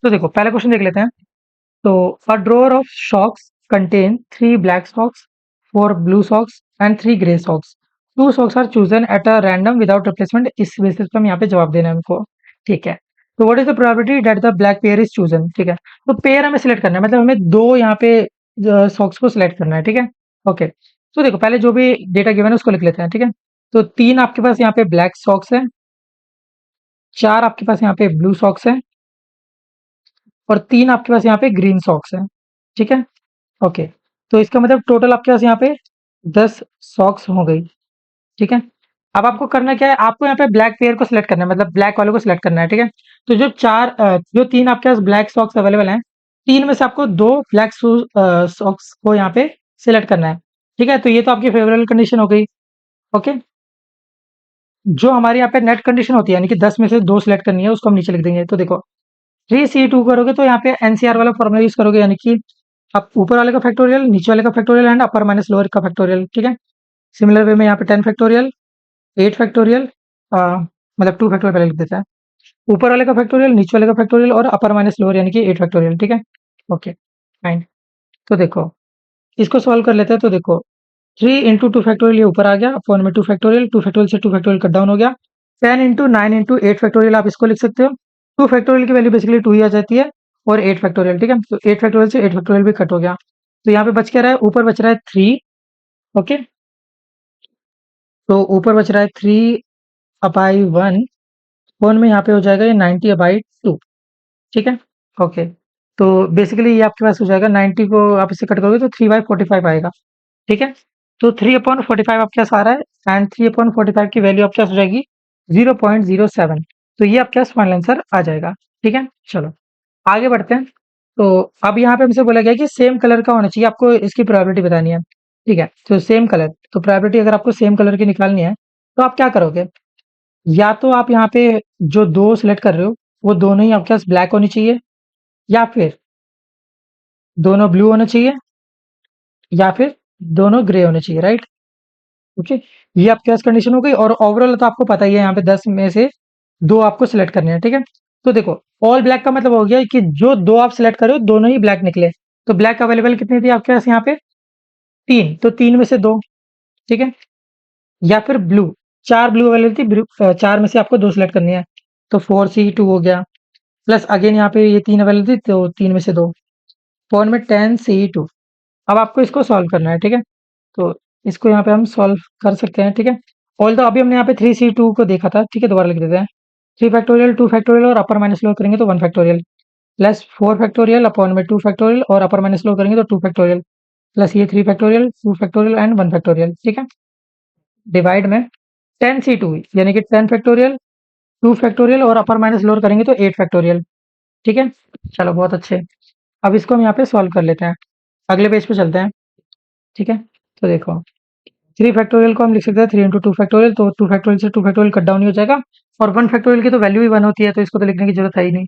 तो देखो पहला क्वेश्चन देख लेते हैं। तो a drawer of socks contain 3 black socks, 4 blue socks and 3 grey socks. 2 socks are chosen at a random without replacement. इस बेसिस पे हम यहाँ पे जवाब देना है हमको। ठीक है। तो what is the probability that the black pair is chosen. ठीक है। तो पेयर हमें सिलेक्ट करना है, मतलब हमें दो यहाँ पे सॉक्स को सिलेक्ट करना है। ठीक है। ओके। तो देखो पहले जो भी डेटा गिवन है उसको लिख लेते हैं। ठीक है। तो 3 आपके पास यहाँ पे ब्लैक सॉक्स है, 4 आपके पास यहाँ पे ब्लू सॉक्स है और 3 आपके पास यहाँ पे ग्रीन सॉक्स है। ठीक है। ओके। तो इसका मतलब टोटल आपके पास यहाँ पे 10 सॉक्स हो गई। ठीक है। अब आपको करना क्या है, आपको यहाँ पे ब्लैक पेयर को सिलेक्ट करना है, मतलब ब्लैक वाले को सिलेक्ट करना है। ठीक है। तो जो 3 आपके पास ब्लैक सॉक्स अवेलेबल हैं, 3 में से आपको 2 ब्लैक सॉक्स को यहाँ पे सिलेक्ट करना है। ठीक है। तो ये तो आपकी फेवरेबल कंडीशन हो गई। ओके। जो हमारे यहाँ पे नेट कंडीशन होती है, यानी कि 10 में से 2 सिलेक्ट करनी है, उसको हम नीचे लिख देंगे। तो देखो 3C2 करोगे तो यहाँ पे एनसीआर वाला फॉर्मूला यूज करोगे, यानी कि आप ऊपर वाले का फैक्टोरियल, नीचे वाले का factorial and upper minus lower का फैक्टोरियल। ठीक है। सिमिलर वे में यहाँ पे 10 फैक्टोरियल, 8 फैक्टोरियल, मतलब 2 फैक्टोरियल पहले लिख देता है। ऊपर वाले का फैक्टोरियल, नीचे वाले का फैक्टोरियल और अपर माइनस लोअर यानी कि 8 फैक्टोरियल। ठीक है। Okay fine. तो देखो इसको सॉल्व कर लेते हैं। तो देखो 3 इंटू 2 फैक्टोरियल ये ऊपर आ गया, अपॉन में 2 फैक्टोरियल, 2 फैक्टोरियल से 2 फैक्टोरियल कट डाउन हो गया। 10 इंटू 9 इंटू 8 फैक्टोरियल आप इसको लिख सकते हो। 2 फैक्टोरियल की वैल्यू बेसिकली 2 ही आ जाती है, और 8 फैक्टोरियल। ठीक है। तो 8 फैक्टोरियल से 8 फैक्टोरियल भी कट हो गया। तो यहाँ पे बच क्या रहा है, ऊपर बच रहा है 3। ओके। तो ऊपर बच रहा है 3/1, फोन में यहाँ पे हो जाएगा ये 90/2। ठीक है। ओके। तो बेसिकली ये आपके पास हो जाएगा 90 को आप इससे कट करोगे तो 3/45 आएगा। ठीक है। तो 3/45 आपके पास आ रहा है, एंड 3/45 की वैल्यू आपके पास हो जाएगी 0.07। तो ये आपके पास फाइनल आंसर आ जाएगा। ठीक है। चलो आगे बढ़ते हैं। तो अब यहाँ पे हमसे बोला गया है कि सेम कलर का होना चाहिए, आपको इसकी प्रोबेबिलिटी बतानी है। ठीक है। तो सेम कलर, तो प्रोबेबिलिटी अगर आपको सेम कलर की निकालनी है तो आप क्या करोगे, या तो आप यहाँ पे जो दो सिलेक्ट कर रहे हो वो दोनों ही आपके पास ब्लैक होनी चाहिए, या फिर दोनों ब्लू होने चाहिए, या फिर दोनों ग्रे होने चाहिए। राइट। ओके। ये आपके पास कंडीशन हो गई, और ओवरऑल तो आपको पता ही है यहाँ पे 10 में से 2 आपको सिलेक्ट करने हैं। ठीक है। तो देखो ऑल ब्लैक का मतलब हो गया कि जो 2 आप सिलेक्ट करो दोनों ही ब्लैक निकले। तो ब्लैक अवेलेबल कितनी थी आपके पास यहाँ पे, 3, तो 3 में से 2। ठीक है। या फिर ब्लू, 4 ब्लू अवेलेबल थी, 4 में से आपको 2 सिलेक्ट करनी है, तो 4C2 हो गया। प्लस अगेन यहाँ पे ये 3 अवेलेबल थी, तो 3 में से 2, फोन में 10C2। अब आपको इसको सॉल्व करना है। ठीक है। तो इसको यहाँ पे हम सॉल्व कर सकते हैं। ठीक है। ऑल्दो अभी हमने यहाँ पे 3C2 को देखा था। ठीक है। दोबारा लिख देते हैं। 3 फैक्टोरियल, 2 फैक्टोरियल और अपर माइनस लो करेंगे तो 1 फैक्टोरियल, प्लस 4 फैक्टोरियल अपॉन में 2 फैक्टोरियल और अपर माइनस लो करेंगे तो 2 फैक्टोरियल, प्लस ये 3 फैक्टोरियल, 2 फैक्टोरियल एंड 1 फैक्टोरियल। ठीक है। डिवाइड में 10C2 यानी कि 10 फैक्टोरियल, 2 फैक्टोरियल और अपर माइनस लोअर करेंगे तो 8 फैक्टोरियल। ठीक है। चलो बहुत अच्छे। अब इसको हम यहाँ पे सॉल्व कर लेते हैं, अगले पेज पे चलते हैं। ठीक है। तो देखो 3 फैक्टोरियल को हम लिख सकते हैं 3 इंटू 2 फैक्टोरियल, तो 2 फैक्टोरियल से 2 फैक्टोरियल कट डाउन ही हो जाएगा, और 1 फैक्टोरियल की तो वैल्यू ही 1 होती है, तो इसको तो लिखने की जरूरत है ही नहीं।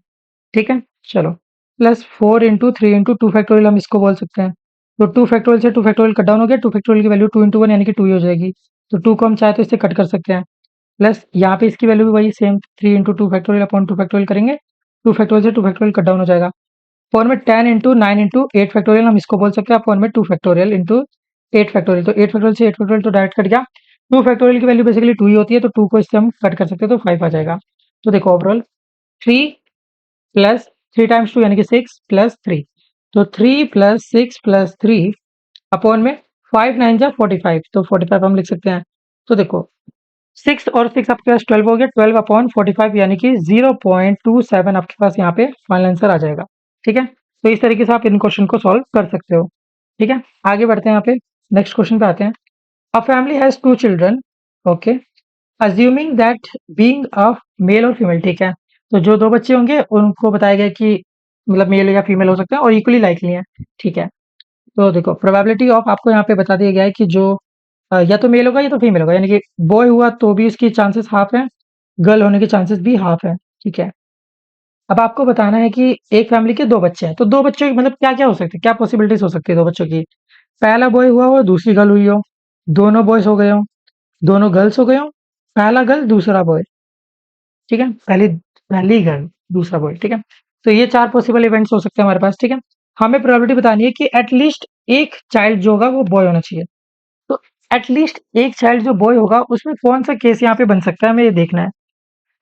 ठीक है। चलो प्लस 4 इंटू 3 इंटू 2 फैक्टोरियल हम इसको बोल सकते हैं। तो 2 फैक्टोरियल से 2 फैक्टोरियल कट डाउन हो गया, 2 फैक्टोरियल की वैल्यू 2 इंटू 1 यानी कि 2 ही हो जाएगी। तो 2 को हम चाहे तो इससे कट कर सकते हैं, प्लस यहाँ पे इसकी वैल्यू भी वही same 3 into 2 factorial upon 2 factorial करेंगे, 2 फैक्टोरियल से 2 फैक्टोरियल कट डाउन हो जाएगा। फॉर्म में 10 इंटू 9 इंटू 8 फैक्टोरियल हम इसको बोल सकते हैं, फॉर्म में 2 फैक्टोरियल इंटू 8 फैक्टोरियल, तो 8 फैक्टोरियल से 8 फैक्टोरियल तो डायरेक्ट कट गया। 2 फैक्टोरियल की वैल्यू बेसिकली 2 ही होती है, तो 2 को इससे हम कट कर सकते हैं, तो 5 आ जाएगा। तो देखो ओवरऑल 3 प्लस 3 टाइम्स 2 यानी कि 6 प्लस 3, तो 3 प्लस 6 प्लस 3 अपॉन में 5 9 जा 45, तो 45 हम लिख सकते हैं। तो देखो 6 और 6 आपके पास 12 हो गया, 12 अपॉन 45 यानी कि 0.27 आपके पास यहाँ पे फाइनल आंसर आ जाएगा। ठीक है। तो इस तरीके से आप इन क्वेश्चन को सॉल्व कर सकते हो। ठीक है। आगे बढ़ते हैं, यहाँ पे नेक्स्ट क्वेश्चन पे आते हैं। A family has 2 children. Okay. Assuming that being a male और फीमेल। ठीक है। तो जो 2 बच्चे होंगे उनको बताया गया कि मतलब मेल या फीमेल हो सकते हैं और इक्वली लाइकली हैं। ठीक है। तो देखो प्रोबेबिलिटी ऑफ आपको यहाँ पे बता दिया गया है कि जो या तो मेल होगा या तो फीमेल होगा, यानी कि बॉय हुआ तो भी उसकी चांसेस हाफ है, गर्ल होने के चांसेस भी हाफ है। ठीक है। अब आपको बताना है कि एक फैमिली के 2 बच्चे हैं, तो 2 बच्चों की मतलब क्या-क्या हो सकते हैं, क्या पॉसिबिलिटीज़ हो सकती है 2 बच्चों की? पहला बॉय हुआ हो, दूसरी गर्ल हुई हो, दोनों बॉयज़ हो गए हों, दोनों गर्ल्स हो गए हों, पहला गर्ल, दूसरा बॉय। ठीक है? पहली पहली गर्ल, दूसरा बॉय। ठीक है? तो ये 4 पॉसिबल इवेंट्स हो सकते हैं हमारे पास, ठीक है? हमें प्रोबेबिलिटी बतानी है कि एटलीस्ट एक चाइल्ड जो होगा वो बॉय होना चाहिए। तो एटलीस्ट एक चाइल्ड जो बॉय होगा उसमें कौन-सा केस यहाँ पे बन सकता है हमें ये देखना है,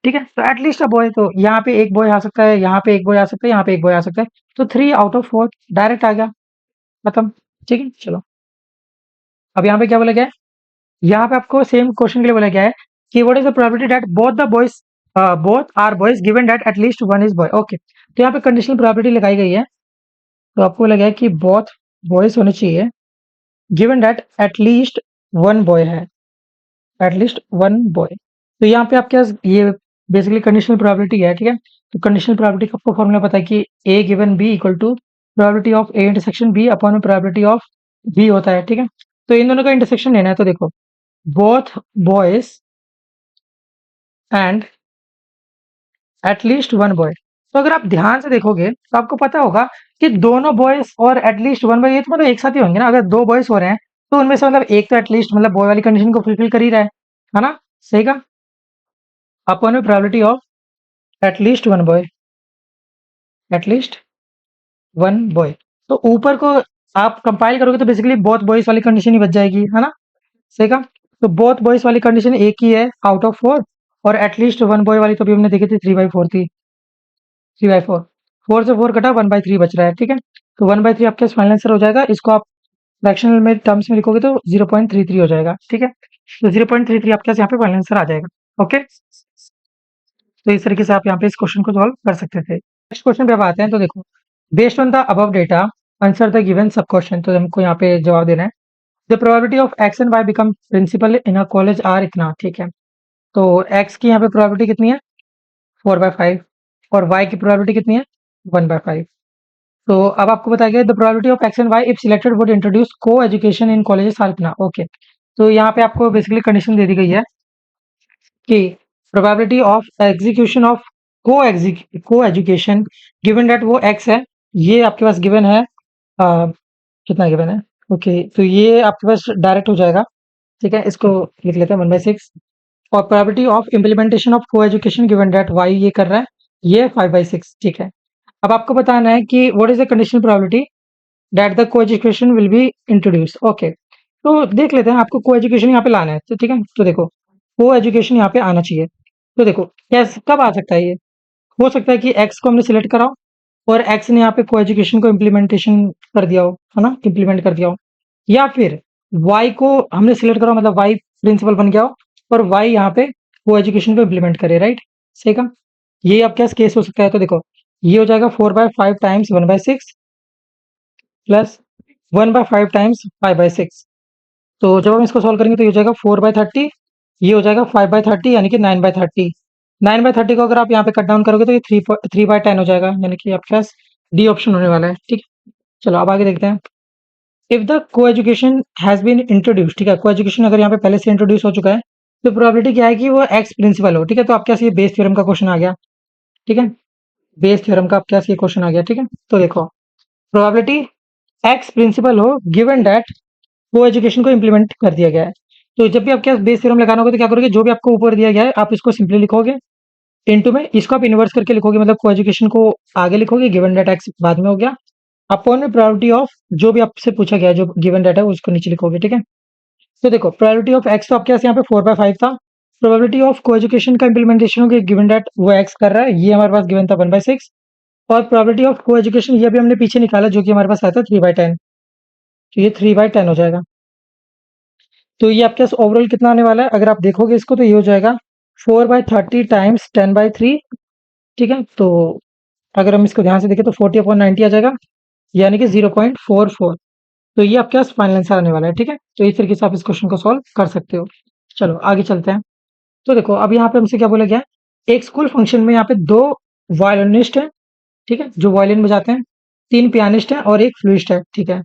ठीक है? तो एटलीस्ट अ बॉय, तो यहाँ पे एक बॉय आ सकता है, यहाँ पे एक बॉय आ सकता है, यहाँ पे एक बॉय आ सकता है। तो 3 आउट ऑफ 4 डायरेक्ट आ गया, खत्म, ठीक है? चलो, अब यहाँ पे क्या बोला गया है? यहाँ पे आपको सेम क्वेश्चन के लिए बोला गया है कि what is the probability that both are boys given that at least one is boy. Okay, तो यहाँ पे कंडीशनल प्रोबेबिलिटी लगाई गई है। तो आपको बोला गया है कि बोथ बॉयज होने चाहिए given that at least one boy है, एटलीस्ट वन बॉय। तो यहाँ पे आपके पास ये बेसिकली कंडीशनल प्रोबेबिलिटी है, ठीक है? तो कंडीशनल प्रोबेबिलिटी का आपको फॉर्मूला पता है कि A given B equal to probability of A intersection B upon probability of B होता है, ठीक है? तो इन दोनों का इंटरसेक्शन लेना है, तो देखो both boys and at least one boy. तो अगर आप ध्यान से देखोगे तो आपको पता होगा कि दोनों बॉयज और एटलीस्ट वन बॉय ये तो मतलब एक साथ ही होंगे ना। अगर दो बॉयज हो रहे हैं तो उनमें से मतलब एक तो एटलीस्ट मतलब बॉय वाली कंडीशन को फुलफिल कर ही रहा है ना? सही का अपॉन में probability of at least one boy, at least one boy. तो ऊपर को आप कंपाइल करोगे तो बेसिकली बोथ बॉयज वाली कंडीशन ही बच जाएगी, है ना? सही का, तो बोथ बॉयज वाली कंडीशन एक ही है आउट ऑफ फोर, और एटलीस्ट वन बॉय वाली तो अभी हमने देखी थी 3/4 थी, 3/4, 4 से 4 कटा 1/3 बच रहा है, ठीक है? तो 1/3 आपके पास फाइनल आंसर हो जाएगा। इसको आप फ्रैक्शनल में टर्म्स में लिखोगे तो 0.33 हो जाएगा, ठीक है? तो 0.33 आपके पास यहाँ पे फाइनल आंसर आ जाएगा। ओके, तो इस तरीके से आप यहाँ पे इस क्वेश्चन को सॉल्व कर सकते थे। नेक्स्ट क्वेश्चन पे अब आते हैं। तो देखो, based on the above data answer the given sub question. तो हमको यहाँ पे जवाब देना है। The probability of X and Y become principal in a college are इतना, ठीक है? तो एक्स की यहाँ पे प्रोबेबिलिटी कितनी है? 4/5, और वाई की प्रोबेबिलिटी कितनी है? 1/5। तो अब आपको बताया गया the probability of X and Y if selected would introduce coeducation in colleges are इतना। ओके, तो यहाँ पे आपको बेसिकली कंडीशन दे दी गई है कि प्रोबेबिलिटी ऑफ एग्जीक्यूशन ऑफ को एजुकेशन गिवन दैट वो एक्स है, ये आपके पास गिवन है। कितना गिवन है? ओके, तो ये आपके पास डायरेक्ट हो जाएगा, ठीक है? इसको लिख लेते हैं 1/6। और प्रोबेबिलिटी ऑफ इम्प्लीमेंटेशन ऑफ को एजुकेशन गिवन दैट वाई ये कर रहा है, ये 5/6, ठीक है? अब आपको बताना है कि what is the conditional probability that the coeducation will be introduce. Okay, तो देख लेते हैं, आपको को एजुकेशन यहाँ पे लाना है, तो ठीक है? तो देखो, को एजुकेशन यहाँ पे आना चाहिए। तो देखो कैसे कब आ सकता है ये? हो सकता है कि एक्स को हमने सिलेक्ट करा हो और एक्स ने यहाँ पे को एजुकेशन को इम्प्लीमेंटेशन कर दिया हो, है ना? इम्प्लीमेंट कर दिया हो, या फिर वाई को हमने सिलेक्ट करा, मतलब वाई प्रिंसिपल बन गया हो और वाई यहाँ पे को एजुकेशन को इम्प्लीमेंट करे, राइट? सही का, ये आपके पास केस हो सकता है। तो देखो, ये हो जाएगा 4/5 टाइम्स 1/6 प्लस 1/5 टाइम्स 5/6। तो जब हम इसको सॉल्व करेंगे तो ये हो जाएगा 4/30, ये हो जाएगा 5/30, यानी कि 9/30। 9/30 को अगर आप यहाँ पे कट डाउन करोगे तो ये 3/10 हो जाएगा, यानी कि आपके पास डी ऑप्शन होने वाला है, ठीक है? चलो अब आगे देखते हैं। इफ द को एजुकेशन हैज बीन इंट्रोड्यूस, ठीक है? को एजुकेशन अगर यहाँ पे पहले से इंट्रोड्यूस हो चुका है तो प्रोबेबिलिटी क्या है कि वो एक्स प्रिंसिपल हो, ठीक है? तो आपके पास ये बेस थ्योरम का क्वेश्चन आ गया, ठीक है? बेस थ्योरम का आपके पास ये क्वेश्चन आ गया, ठीक है? तो देखो, प्रोबेबिलिटी एक्स प्रिंसिपल हो गिवन दैट को एजुकेशन को इम्प्लीमेंट कर दिया गया है। तो जब भी आपके पास बेस थ्योरम लगाना होगा तो क्या करोगे, जो भी आपको ऊपर दिया गया है आप इसको सिंपली लिखोगे इनटू में, इसको आप इन्वर्स करके लिखोगे, मतलब को एजुकेशन को आगे लिखोगे, गिवन दैट एक्स बाद में हो गया, अपॉन में प्रोबेबिलिटी ऑफ जो भी आपसे पूछा गया है, जो गिवन डाटा है उसको नीचे लिखोगे, ठीक है? तो देखो, प्रोबेबिलिटी ऑफ एक्स तो आपके पास यहाँ पे 4/5 था। प्रोबेबिलिटी ऑफ को एजुकेशन का इम्प्लीमेंटेशन हो गया, गिवन दैट वो एक्स कर रहा है, ये हमारे पास गिवन था 1/6। और प्रोबेबिलिटी ऑफ को एजुकेशन ये भी हमने पीछे निकाला, जो कि हमारे पास आया था 3/10, तो ये 3/10 हो जाएगा। तो ये आपके पास ओवरऑल कितना आने वाला है? अगर आप देखोगे इसको तो ये हो जाएगा 4/30 टाइम्स 10/3, ठीक है? तो अगर हम इसको ध्यान से देखें तो 40/90 आ जाएगा, यानी कि 0.44। तो ये आपके पास फाइनल आंसर आने वाला है, ठीक है? तो इस तरीके से आप इस क्वेश्चन को सॉल्व कर सकते हो। चलो आगे चलते हैं। तो देखो, अब यहाँ पे हमसे क्या बोला गया है? एक स्कूल फंक्शन में यहाँ पे 2 वायलिनिस्ट हैं, ठीक है? जो वायलिन बजाते हैं, 3 पियानिस्ट हैं और 1 फ्लूटिस्ट है, ठीक है?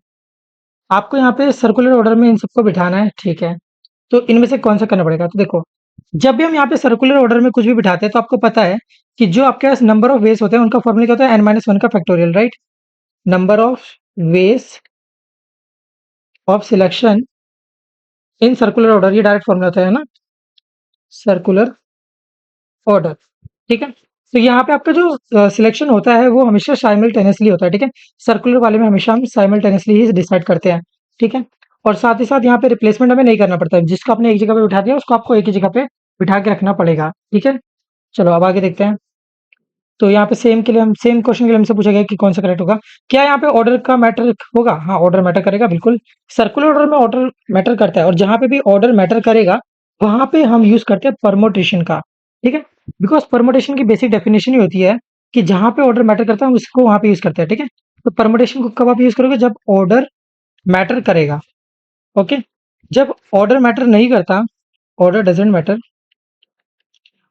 आपको यहाँ पे सर्कुलर ऑर्डर में इन सबको बिठाना है, ठीक है? तो इनमें से कौन सा करना पड़ेगा? तो देखो, जब भी हम यहाँ पे सर्कुलर ऑर्डर में कुछ भी बिठाते हैं तो आपको पता है कि जो आपके पास नंबर ऑफ वेज होते हैं उनका फॉर्मूला क्या होता है? n-1 का factorial, right? Number of ways of selection in circular order, ये डायरेक्ट फॉर्मूला होता है ना? सर्कुलर ऑर्डर, ठीक है? तो यहाँ पे आपका जो सिलेक्शन होता है वो हमेशा साइमल्टेनियसली होता है, ठीक है। सर्कुलर वाले में हमेशा हम साइमल्टेनियसली ही डिसाइड करते हैं, ठीक है। और साथ ही साथ यहाँ पे रिप्लेसमेंट हमें नहीं करना पड़ता है, जिसको आपने एक जगह पे बिठा दिया उसको आपको एक ही जगह पे बिठा के रखना पड़ेगा, ठीक है। चलो अब आगे देखते हैं। तो यहाँ पे सेम के लिए हम सेम क्वेश्चन के लिए हमसे पूछा गया कि कौन सा करेक्ट होगा। क्या यहाँ पे ऑर्डर का मैटर होगा? हाँ, ऑर्डर मैटर करेगा बिल्कुल। सर्कुलर ऑर्डर में ऑर्डर मैटर करता है, और जहाँ पे भी ऑर्डर मैटर करेगा वहां पे हम यूज करते हैं परमोटेशन का, ठीक है। बिकॉज परमोटेशन की बेसिक डेफिनेशन ही होती है कि जहाँ पे ऑर्डर मैटर करता है हम उसको वहां पे यूज करते हैं, ठीक है। तो परमोटेशन को कब आप यूज करोगे? जब ऑर्डर मैटर करेगा, ओके। जब ऑर्डर मैटर नहीं करता, ऑर्डर डजेंट मैटर,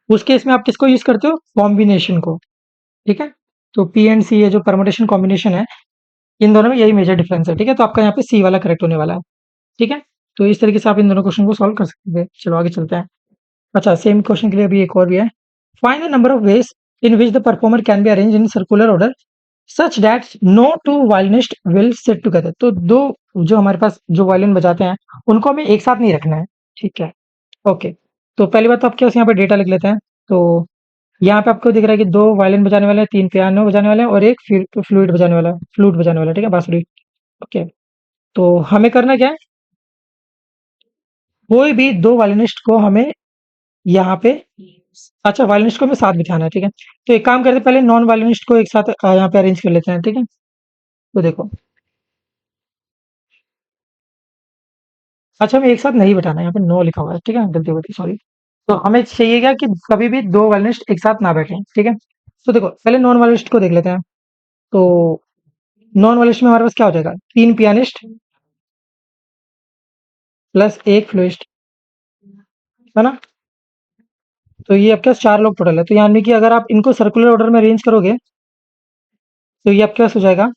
उस केस में आप किसको यूज करते हो? कॉम्बिनेशन को, ठीक है। तो पी एंड सी, ये जो परमुटेशन कॉम्बिनेशन है, इन दोनों में यही मेजर डिफरेंस है, ठीक है। तो आपका यहाँ पे सी वाला करेक्ट होने वाला है, ठीक है। तो इस तरीके से आप इन दोनों क्वेश्चन को सॉल्व कर सकते हैं। चलो आगे चलते हैं। अच्छा, सेम क्वेश्चन के लिए अभी एक और भी है। Find the number of ways in which the performer can be arrange in circular order such that no two violinist will sit together. तो दो जो हमारे पास जो वायलिन बजाते हैं उनको हमें एक साथ नहीं रखना है, ठीक है। ओके, तो पहली बात तो आप क्या यहाँ पे डेटा लिख लेते हैं। तो यहाँ पे आपको दिख रहा है कि 2 वायलिन बजाने वाले हैं, 3 पियानो बजाने वाले हैं और 1 फ्लूट बजाने वाला है, ठीक है, बांसुरी। ओके, तो हमें करना क्या है? कोई भी 2 वायलिनिस्ट को हमें यहाँ पे, अच्छा, वायलिनिस्ट को हमें साथ बिठाना है, ठीक है। तो एक काम करते हैं, पहले नॉन वायलिनिस्ट को एक साथ यहाँ पे अरेंज कर लेते हैं, ठीक है। तो देखो, अच्छा, हमें एक साथ नहीं बिठाना है, यहाँ पे नो लिखा हुआ है, ठीक है, गलती हो गई, सॉरी। तो हमें चाहिए क्या कि कभी भी 2 वायलिनिस्ट एक साथ ना बैठे, ठीक है। तो देखो, पहले नॉन वायलिनिस्ट को देख लेते हैं। तो नॉन वायलिनिस्ट में हमारे पास क्या हो जाएगा? 3 पियानिस्ट प्लस 1 फ्लूइस्ट, है ना? तो ये आपके पास 4 लोग टोटल है। तो यानी कि अगर आप इनको सर्कुलर ऑर्डर में अरेंज करोगे तो ये आपके पास हो जाएगा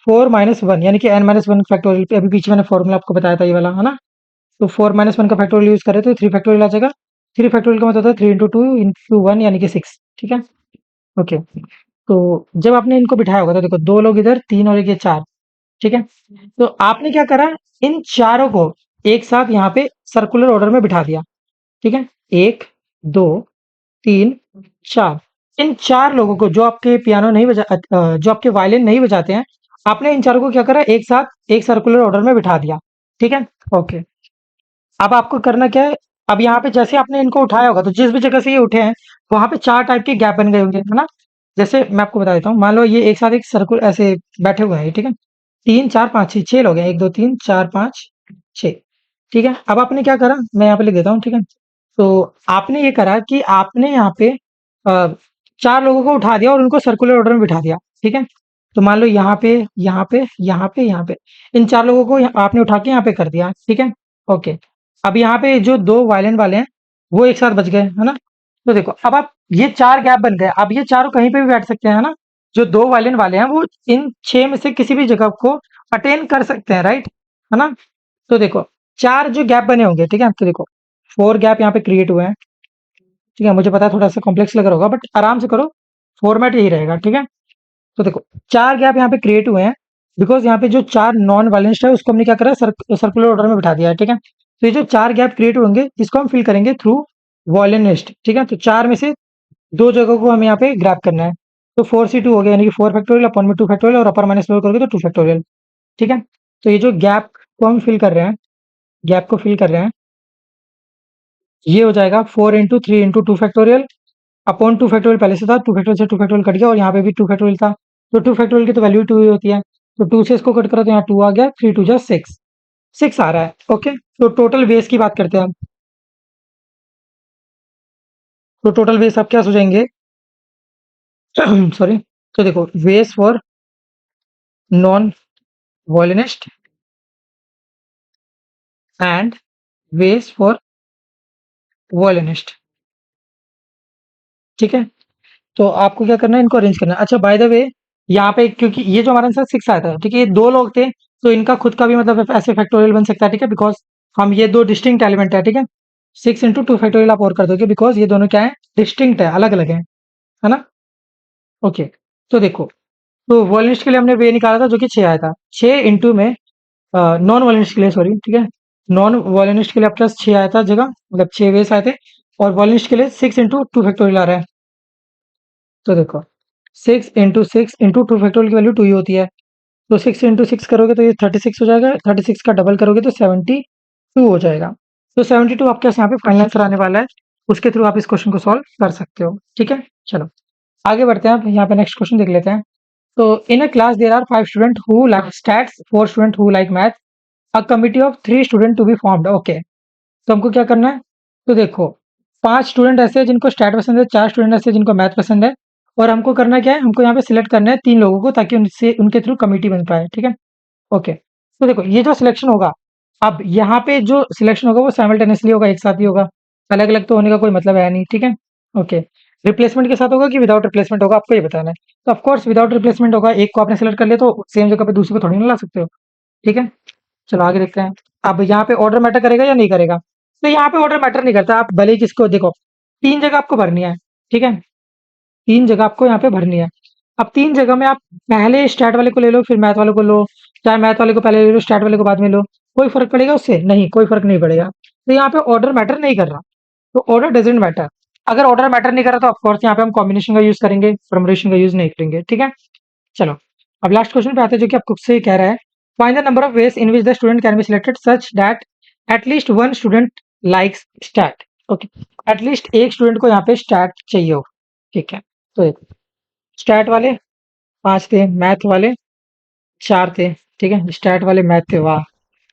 4 माइनस 1, यानी कि n माइनस 1 फैक्टोरियल पे, अभी पीछे मैंने फॉर्मूला आपको बताया था ये वाला, है ना? तो 4 माइनस 1 का फैक्टोरियल यूज करें तो 3 फैक्टोरियल आ जाएगा। 3 फैक्टोरियल का मतलब होता है 3 इंटू 2 इंटू 1, यानी कि 6, ठीक है। ओके, तो जब आपने इनको बिठाया होगा तो देखो, 2 लोग इधर, 3 और एक ये 4, ठीक है। तो आपने क्या करा? इन चारों को एक साथ यहाँ पे सर्कुलर ऑर्डर में बिठा दिया, ठीक है। 1, 2, 3, 4, इन 4 लोगों को, जो आपके पियानो नहीं जो आपके वायलिन नहीं बजाते हैं, आपने इन चारों को क्या करा? एक साथ एक सर्कुलर ऑर्डर में बिठा दिया, ठीक है। ओके, अब आपको करना क्या है? अब यहाँ पे जैसे आपने इनको उठाया होगा तो जिस भी जगह से ये उठे हैं वहां पे 4 टाइप के गैप बन गए होंगे, है ना? जैसे मैं आपको बता देता हूँ, मान लो ये एक साथ एक सर्कुल ऐसे बैठे हुए हैं, ठीक है। 3, 4, 5, 6, 6 लोग हैं, 1, 2, 3, 4, 5, 6, ठीक है। अब आपने क्या करा, मैं यहाँ पे लिख देता हूँ, ठीक है। तो आपने ये करा कि आपने यहाँ पे 4 लोगों को उठा दिया और उनको सर्कुलर ऑर्डर में बिठा दिया, ठीक है। तो मान लो यहाँ पे, यहाँ पे, यहाँ पे, यहाँ पे, इन 4 लोगों को आपने उठा के यहाँ पे कर दिया, ठीक है। ओके, अब यहाँ पे जो 2 वायलिन वाले हैं वो एक साथ बच गए, है ना? तो देखो, अब आप ये 4 गैप बन गए, अब ये चारों कहीं पे भी बैठ सकते हैं, है ना? जो 2 वायलिन वाले हैं वो इन 6 में से किसी भी जगह को अटेन कर सकते हैं, राइट? है ना? तो देखो, 4 जो गैप बने होंगे, ठीक है? तो देखो, 4 गैप यहाँ पे क्रिएट हुए हैं, ठीक है। मुझे पता है थोड़ा सा कॉम्प्लेक्स लग रहा होगा, बट आराम से करो, फॉर्मेट यही रहेगा, ठीक है। तो देखो, 4 गैप यहाँ पे क्रिएट हुए हैं बिकॉज यहाँ पे जो 4 नॉन वायलेंस है उसको हमने क्या करा? सर्कुलर ऑर्डर में बिठा दिया है, ठीक है। तो ये जो 4 गैप क्रिएट होंगे इसको हम फिल करेंगे थ्रू वॉयलिनिस्ट, ठीक है। तो 4 में से 2 जगहों को हमें यहाँ पे ग्रैप करना है। तो 4c2 हो गया, यानी कि 4 फैक्टोरियल अपॉन में 2 फैक्टोरियल, और अपर माइनस लोअर करोगे तो 2 फैक्टोरियल, ठीक है। तो ये जो गैप को हम फिल कर रहे हैं, गैप को फिल कर रहे हैं, ये हो जाएगा 4 into 3 into 2 factorial upon 2 factorial, पहले से था 2 फैक्टोरियल से 2 फैक्टोरियल कट गया, और यहाँ पे भी 2 फैक्टोरियल था। तो 2 फैक्टोरियल की तो वैल्यू 2 ही होती है। तो 2 से इसको कट करो तो यहाँ 2 आ गया, 3 2 जा 6, 6 आ रहा है, ओके। तो टोटल बेस की बात करते हैं हम। तो टोटल बेस आप क्या सोचेंगे? सॉरी। तो देखो, base for non violinist and base for violinist, ठीक है। तो आपको क्या करना है? इनको अरेंज करना है। अच्छा, बाय द वे, यहाँ पे क्योंकि ये जो हमारे आंसर 6 आया था, ठीक है, ये 2 लोग थे, तो इनका खुद का भी मतलब ऐसे फैक्टोरियल बन सकता है, ठीक है, बिकॉज हम ये 2 डिस्टिंक्ट एलिमेंट है, ठीक है। 6 इंटू 2 फैक्टोरियल आप और कर दोगे बिकॉज ये दोनों क्या है? डिस्टिंक्ट है, अलग अलग है ना? ओके, तो देखो, तो वॉयलिनिस्ट के लिए हमने वे निकाला था जो कि 6 आया था। 6 इंटू में नॉन वॉयलिनिस्ट के लिए, सॉरी, ठीक है, नॉन वॉयलिनिस्ट के लिए आपके पास 6 आया था जगह, मतलब 6 वेस आए थे, और वॉयलिनिस्ट के लिए 6 इंटू 2 फैक्टोरियल आ रहा है। तो देखो 6 इंटू 6 इंटू 2 फैक्टोरियल की वैल्यू 2 ही होती है। तो 6 इंटू 6 करोगे तो ये 36 हो जाएगा, 36 का डबल करोगे तो 72 हो जाएगा। तो 72 आपके पास यहाँ पे फाइनल आंसर आने वाला है। उसके थ्रू आप इस क्वेश्चन को सॉल्व कर सकते हो। ठीक है, चलो आगे बढ़ते हैं। आप यहाँ पे नेक्स्ट क्वेश्चन देख लेते हैं। तो in a class there are 5 student who like stats, 4 student who like math, a committee of 3 student to be formed. Okay, तो हमको क्या करना है? तो देखो 5 स्टूडेंट ऐसे हैं जिनको स्टैट पसंद है, 4 स्टूडेंट ऐसे हैं जिनको मैथ पसंद है, और हमको करना क्या है? हमको यहाँ पे सिलेक्ट करना है 3 लोगों को, ताकि उनसे उनके थ्रू कमिटी बन पाए। ठीक है, ओके। तो देखो ये जो सिलेक्शन होगा, अब यहाँ पे जो सिलेक्शन होगा वो साइमल्टेनियसली होगा, एक साथ ही होगा। अलग-अलग तो होने का कोई मतलब है नहीं। ठीक है, ओके। रिप्लेसमेंट के साथ होगा कि विदाउट रिप्लेसमेंट होगा, आपको ये बताना है। तो ऑफ कोर्स विदाउट रिप्लेसमेंट होगा। एक को आपने सेलेक्ट कर लिया तो सेम जगह पे दूसरे को थोड़ी ना ला सकते हो। ठीक है, चलो आगे देखते हैं। अब यहाँ पे ऑर्डर मैटर करेगा या नहीं करेगा? तो यहाँ पे ऑर्डर मैटर नहीं करता। आप भले ही किसको देखो, 3 जगह आपको भरनी है। ठीक है, 3 जगह आपको यहाँ पे भरनी है। अब 3 जगह में आप पहले स्टैट वाले को ले लो, फिर मैथ वाले को लो, चाहे मैथ वाले को पहले ले लो, स्टैट वाले को बाद में लो। कोई फ़र्क पड़ेगा उससे? नहीं, कोई फ़र्क नहीं पड़ेगा। तो यहाँ पे ऑर्डर मैटर नहीं कर रहा। तो ऑर्डर डज़न्ट मैटर। अगर ऑर्डर मैटर नहीं कर रहा तो ऑफ कोर्स यहाँ पे हम कॉम्बिनेशन का यूज़ करेंगे, परम्युटेशन का यूज़ नहीं करेंगे। ठीक है? चलो, अब लास्ट क्वेश्चन पे आते हैं, जो कि आपको से कह रहा है, find the number of ways in which the student can be selected such that at least one student likes stat. Okay, at least एक स्टूडेंट को यहाँ पे स्टैट चाहिए हो। ठीक है, तो देखो स्टैट वाले 5 थे, मैथ वाले 4 थे। ठीक है, स्टैट वाले मैथ थे, वाह।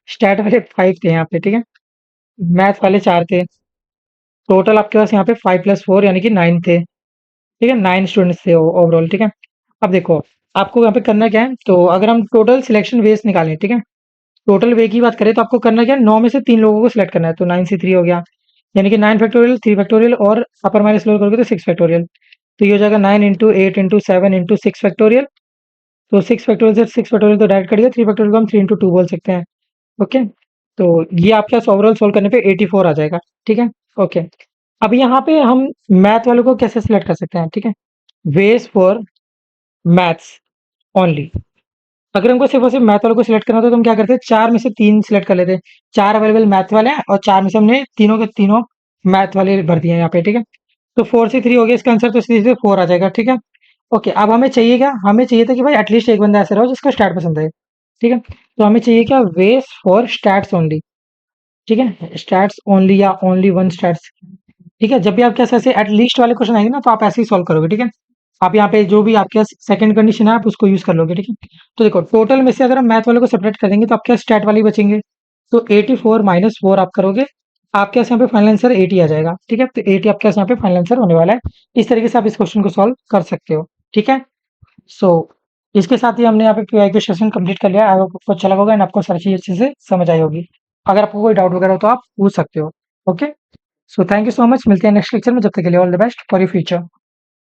स्टैट वाले 5 थे यहाँ पे। ठीक है, मैथ वाले 4 थे। टोटल आपके पास यहाँ पे 5 प्लस 4 यानी कि 9 थे। ठीक है, 9 स्टूडेंट्स थे ओवरऑल। ठीक है, अब देखो आपको यहाँ पे करना क्या है? तो अगर हम टोटल सिलेक्शन वेज निकालें, ठीक है, टोटल वे की बात करें तो आपको करना क्या है? 9 में से 3 लोगों को सिलेक्ट करना है। तो 9 से 3 हो गया, यानी कि 9 फैक्टोरियल, 3 फैक्टोरियल और अपर माइनस लोअर करोगे तो 6 फैक्टोरियल। तो ये हो जाएगा 9 इंटू 8 इंटू 7 इंटू 6 फैक्टोरियल। तो 6 फैक्टोरियल से 6 फैक्टोरियल तो डायरेक्ट कट गया, 3 फैक्टोरियल को हम 3 इंटू 2 बोल सकते हैं। ओके, तो ये आपके पास ओवरऑल सोल्व करने पे 84 आ जाएगा। ठीक है, ओके। अब यहाँ पे हम मैथ वालों को कैसे सिलेक्ट कर सकते हैं? ठीक है, वेज फॉर मैथ्स ओनली। अगर हमको सिर्फ और सिर्फ मैथ वालों को सिलेक्ट करना होता तो हम क्या करते हैं? 4 में से 3 सिलेक्ट कर लेते। 4 अवेलेबल मैथ वाले हैं और 4 में से हमने तीनों के तीनों मैथ वाले भर दिए हैं यहाँ पे। ठीक है, तो 4 से 3 हो गया इसका आंसर, तो सीधे 4 आ जाएगा। ठीक है, ओके। अब हमें चाहिए क्या? हमें चाहिए था कि भाई एटलीस्ट एक बंदा ऐसा रहो जिसको स्टैट पसंद है। ठीक है, तो हमें चाहिए क्या? Ways for stats only. ठीक है, स्टैट्स ओनली या ओनली वन स्टैट्स। ठीक है, जब भी आपके पास ऐसे एटलीस्ट वाले क्वेश्चन आएंगे ना तो आप ऐसे ही सॉल्व करोगे। ठीक है, आप यहाँ पे जो भी आपके पास सेकंड कंडीशन है आप उसको यूज कर लोगे। ठीक है, तो देखो टोटल में से अगर हम मैथ वाले को सेपरेट कर देंगे तो आपके पास स्टैट वाले ही बचेंगे। तो 84 माइनस 4 आप करोगे, आपके पास यहाँ पे फाइनल आंसर 80 आ जाएगा। ठीक है, तो 80 आपके पास यहाँ पे फाइनल आंसर होने वाला है। इस तरीके से आप इस क्वेश्चन को सॉल्व कर सकते हो। ठीक है, सो इसके साथ ही हमने यहाँ पे पीवाई क्यू सेशन कंप्लीट कर लिया। आई होप आपको अच्छा लगा होगा एंड आपको सारी चीज अच्छे से समझ आई होगी। अगर आपको कोई डाउट वगैरह हो तो आप पूछ सकते हो। Okay, so thank you so much. मिलते हैं नेक्स्ट लेक्चर में। जब तक के लिए all the best for your future.